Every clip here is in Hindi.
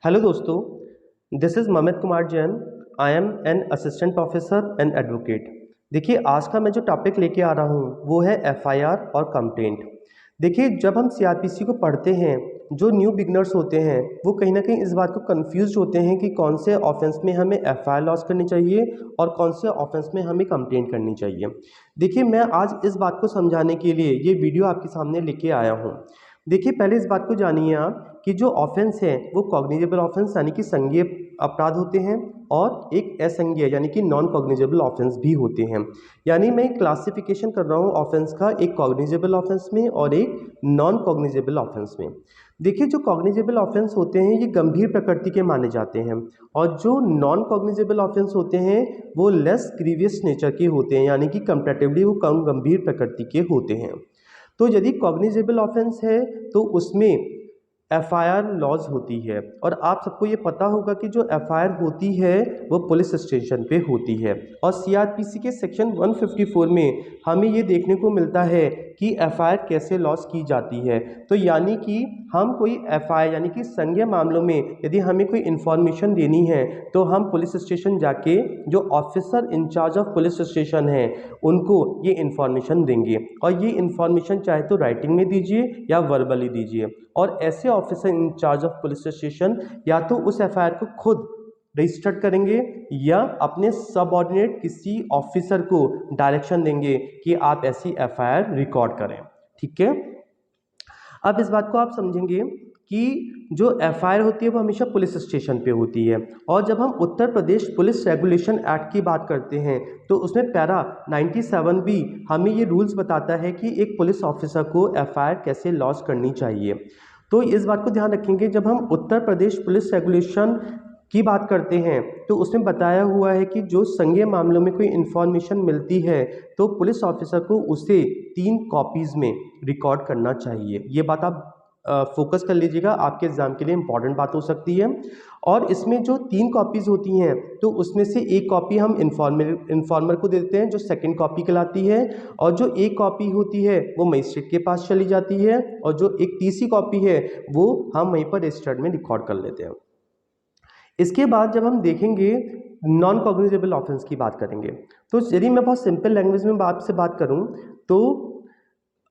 हेलो दोस्तों, this is ममित Kumar Jain. I am an assistant professor and advocate. देखिए, आज का मैं जो टॉपिक लेके आ रहा हूँ वो है एफआईआर और कंप्लेंट। देखिए, जब हम सीआरपीसी को पढ़ते हैं, जो न्यू बिगनर्स होते हैं वो कहीं ना कहीं इस बात को कंफ्यूज होते हैं कि कौन से ऑफेंस में हमें एफआईआर लॉन्च करनी चाहिए और कौन से ऑफेंस में हमें कंप्लेंट करनी चाहिए। देखिए, मैं आज इस बात को समझाने के लिए ये वीडियो आपके सामने लेके आया हूँ। देखिए, पहले इस बात को जानिए आप कि जो ऑफेंस है वो कॉग्निजेबल ऑफेंस यानी कि संज्ञेय अपराध होते हैं और एक असंज्ञेय यानी कि नॉन कॉग्निजेबल ऑफेंस भी होते हैं। यानी मैं क्लासिफिकेशन कर रहा हूँ ऑफेंस का, एक कॉग्निजेबल ऑफेंस में और एक नॉन कॉग्निजेबल ऑफेंस में। देखिए, जो कॉग्निजेबल ऑफेंस होते हैं ये गंभीर प्रकृति के माने जाते हैं और जो नॉन कॉग्निजेबल ऑफेंस होते हैं वो लेस ग्रीवियस नेचर के होते हैं, यानी कि कंपैरेटिवली वो कम गंभीर प्रकृति के होते हैं। तो यदि कॉग्निजेबल ऑफेंस है तो उसमें एफआईआर लॉज होती है और आप सबको ये पता होगा कि जो एफआईआर होती है वो पुलिस स्टेशन पे होती है। और सीआरपीसी के सेक्शन 154 में हमें ये देखने को मिलता है कि एफआईआर कैसे लॉज की जाती है। तो यानी कि हम कोई एफआईआर यानी कि संज्ञेय मामलों में यदि हमें कोई इन्फॉर्मेशन देनी है तो हम पुलिस स्टेशन जाके जो officer in charge of police station है उनको ये इन्फॉर्मेशन देंगे और ये इन्फॉर्मेशन चाहे तो राइटिंग में दीजिए या वर्बली दीजिए। और ऐसे officer in charge of police station या तो उस एफआईआर को खुद रजिस्टर्ड करेंगे या अपने सबऑर्डिनेट किसी ऑफिसर को डायरेक्शन देंगे कि आप ऐसी एफआईआर रिकॉर्ड करें। ठीक है, अब इस बात को आप समझेंगे कि जो एफआईआर होती है वो हमेशा पुलिस स्टेशन पे होती है। और जब हम Uttar Pradesh police regulation act की बात करते हैं तो उसमें पैरा 97 भी हमें ये रूल्स बताता है कि एक पुलिस ऑफिसर को एफआईआर कैसे लॉन्च करनी चाहिए। तो इस बात को ध्यान रखेंगे, जब हम उत्तर प्रदेश पुलिस रेगुलेशन की बात करते हैं तो उसमें बताया हुआ है कि जो संज्ञेय मामलों में कोई इन्फॉर्मेशन मिलती है तो पुलिस ऑफिसर को उसे 3 कॉपीज में रिकॉर्ड करना चाहिए। ये बात आप फोकस कर लीजिएगा, आपके एग्जाम के लिए इंपॉर्टेंट बात हो सकती है। और इसमें जो 3 कॉपीज होती हैं तो उसमें से एक कॉपी हम इन्फॉर्मर को देते हैं जो सेकंड कॉपी कहलाती है, और जो एक कॉपी होती है वो मजिस्ट्रेट के पास चली जाती है और जो एक तीसरी कॉपी है वो हम वहीं पर रजिस्टर्ड में रिकॉर्ड कर लेते हैं। इसके बाद जब हम देखेंगे नॉन कॉग्निजेबल ऑफेंस की बात करेंगे तो यदि मैं बहुत सिंपल लैंग्वेज में आपसे बात करूं तो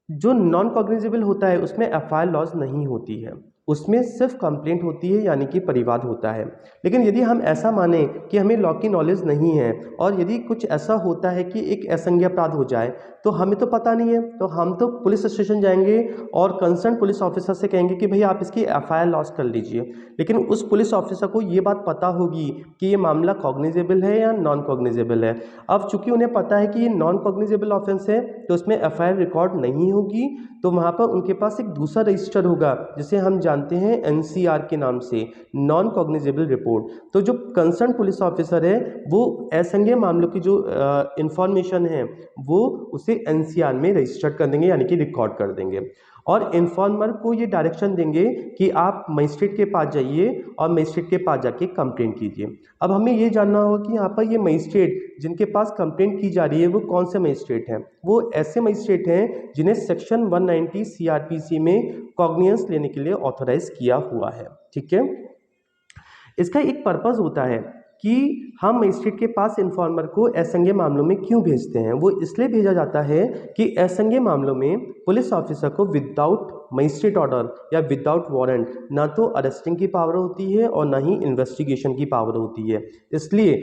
जो नॉन कॉग्निजेबल होता है उसमें एफआईआर लॉज नहीं होती है, उसमें सिर्फ कंप्लेंट होती है यानी कि परिवाद होता है। लेकिन यदि हम ऐसा माने कि हमें लॉ की नॉलेज नहीं है और यदि कुछ ऐसा होता है कि एक असंज्ञेय अपराध हो जाए तो हमें तो पता नहीं है, तो हम तो पुलिस स्टेशन जाएंगे और कंसर्न पुलिस ऑफिसर से कहेंगे कि भाई आप इसकी एफआईआर लॉन्च कर लीजिए। लेकिन उस पुलिस ऑफिसर को ये बात पता होगी कि ये मामला कॉग्निजेबल है या नॉन कॉग्निजेबल है। अब चूंकि उन्हें पता है कि ये नॉन कॉग्निजेबल ऑफेंस है तो उसमें एफआईआर रिकॉर्ड नहीं होगी, तो वहाँ पर उनके पास एक दूसरा रजिस्टर होगा जिसे हम जानते हैं एनसीआर के नाम से, नॉन कॉग्निजेबल रिपोर्ट। तो जो कंसर्न पुलिस ऑफिसर है वो असंज्ञेय मामलों की जो इंफॉर्मेशन है वो उसे एनसीआर में रजिस्टर्ड कर देंगे यानी कि रिकॉर्ड कर देंगे और इन्फॉर्मर को ये डायरेक्शन देंगे कि आप मजिस्ट्रेट के पास जाइए और मजिस्ट्रेट के पास जाके कंप्लेंट कीजिए। अब हमें ये जानना होगा कि यहाँ पर ये मजिस्ट्रेट जिनके पास कंप्लेंट की जा रही है वो कौन से मजिस्ट्रेट हैं। वो ऐसे मजिस्ट्रेट हैं जिन्हें सेक्शन 190 सीआरपीसी में कॉग्निजेंस लेने के लिए ऑथराइज किया हुआ है। ठीक है, इसका एक पर्पस होता है कि हम मजिस्ट्रेट के पास इन्फॉर्मर को असंज्ञेय मामलों में क्यों भेजते हैं। वो इसलिए भेजा जाता है कि असंज्ञेय मामलों में पुलिस ऑफिसर को विदाउट मजिस्ट्रेट ऑर्डर या विदाउट वारंट ना तो अरेस्टिंग की पावर होती है और ना ही इन्वेस्टिगेशन की पावर होती है। इसलिए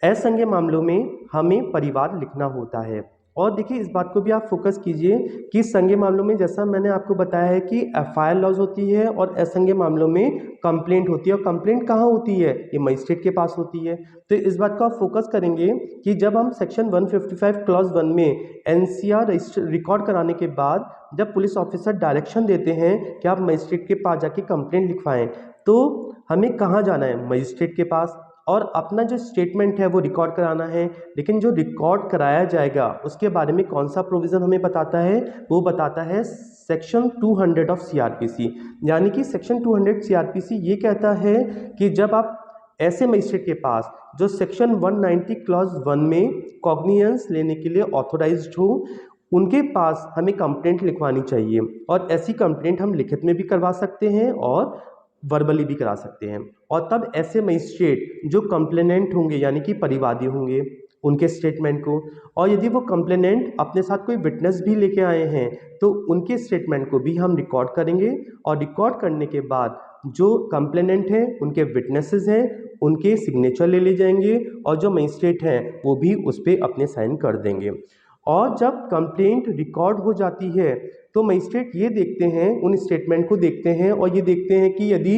असंज्ञेय मामलों में हमें परिवार लिखना होता है। और देखिए, इस बात को भी आप फोकस कीजिए कि संज्ञेय मामलों में जैसा मैंने आपको बताया है कि एफआईआर लॉज होती है और असंज्ञेय मामलों में कंप्लेंट होती है। और कंप्लेंट कहाँ होती है, ये मजिस्ट्रेट के पास होती है। तो इस बात को आप फोकस करेंगे कि जब हम सेक्शन 155 क्लॉज 1 में एनसीआर रिकॉर्ड कराने के बाद जब पुलिस ऑफिसर डायरेक्शन देते हैं कि आप मजिस्ट्रेट के पास जाके कंप्लेंट लिखवाएं तो हमें कहाँ जाना है, मजिस्ट्रेट के पास, और अपना जो स्टेटमेंट है वो रिकॉर्ड कराना है। लेकिन जो रिकॉर्ड कराया जाएगा उसके बारे में कौन सा प्रोविज़न हमें बताता है, वो बताता है सेक्शन 200 ऑफ सीआरपीसी। यानी कि सेक्शन 200 सीआरपीसी ये कहता है कि जब आप ऐसे मजिस्ट्रेट के पास जो सेक्शन 190 क्लॉज 1 में कॉग्निजेंस लेने के लिए ऑथोराइज्ड हो उनके पास हमें कंप्लेंट लिखवानी चाहिए। और ऐसी कंप्लेंट हम लिखित में भी करवा सकते हैं और वर्बली भी करा सकते हैं। और तब ऐसे मजिस्ट्रेट जो कंप्लेनेंट होंगे यानी कि परिवादी होंगे उनके स्टेटमेंट को, और यदि वो कंप्लेनेंट अपने साथ कोई विटनेस भी लेके आए हैं तो उनके स्टेटमेंट को भी हम रिकॉर्ड करेंगे। और रिकॉर्ड करने के बाद जो कंप्लेनेंट हैं उनके विटनेसेस हैं उनके सिग्नेचर ले जाएंगे और जो मजिस्ट्रेट हैं वो भी उस पर अपने साइन कर देंगे। और जब कंप्लेंट रिकॉर्ड हो जाती है तो मजिस्ट्रेट ये देखते हैं, उन स्टेटमेंट को देखते हैं और ये देखते हैं कि यदि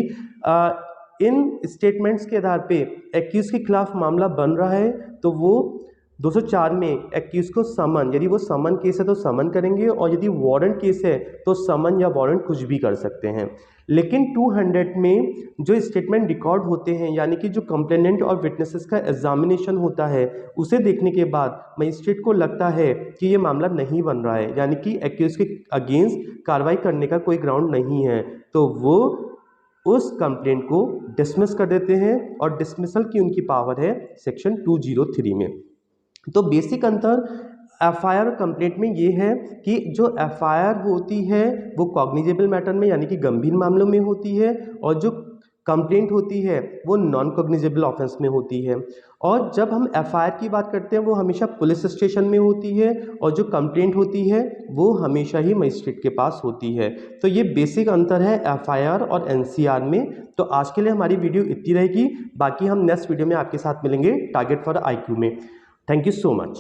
इन स्टेटमेंट्स के आधार पे एक्यूज के खिलाफ मामला बन रहा है तो वो 204 में एक्यूज को समन, यदि वो समन केस है तो समन करेंगे, और यदि वारंट केस है तो समन या वारंट कुछ भी कर सकते हैं। लेकिन 200 में जो स्टेटमेंट रिकॉर्ड होते हैं यानी कि जो कंप्लेनेंट और विटनेसेस का एग्जामिनेशन होता है उसे देखने के बाद मजिस्ट्रेट को लगता है कि ये मामला नहीं बन रहा है यानी कि एक्यूज के अगेंस्ट कार्रवाई करने का कोई ग्राउंड नहीं है, तो वो उस कंप्लेंट को डिसमिस कर देते हैं और डिसमिसल की उनकी पावर है सेक्शन 203 में। तो बेसिक अंतर एफआईआर और कंप्लेंट में ये है कि जो एफआईआर होती है वो कॉग्निजेबल मैटर में यानी कि गंभीर मामलों में होती है और जो कंप्लेंट होती है वो नॉन कॉग्निजेबल ऑफेंस में होती है। और जब हम एफआईआर की बात करते हैं वो हमेशा पुलिस स्टेशन में होती है और जो कंप्लेंट होती है वो हमेशा ही मजिस्ट्रेट के पास होती है। तो ये बेसिक अंतर है एफआईआर और एनसीआर में। तो आज के लिए हमारी वीडियो इतनी रहेगी, बाकी हम नेक्स्ट वीडियो में आपके साथ मिलेंगे टारगेट फॉर आईक्यू में। Thank you so much.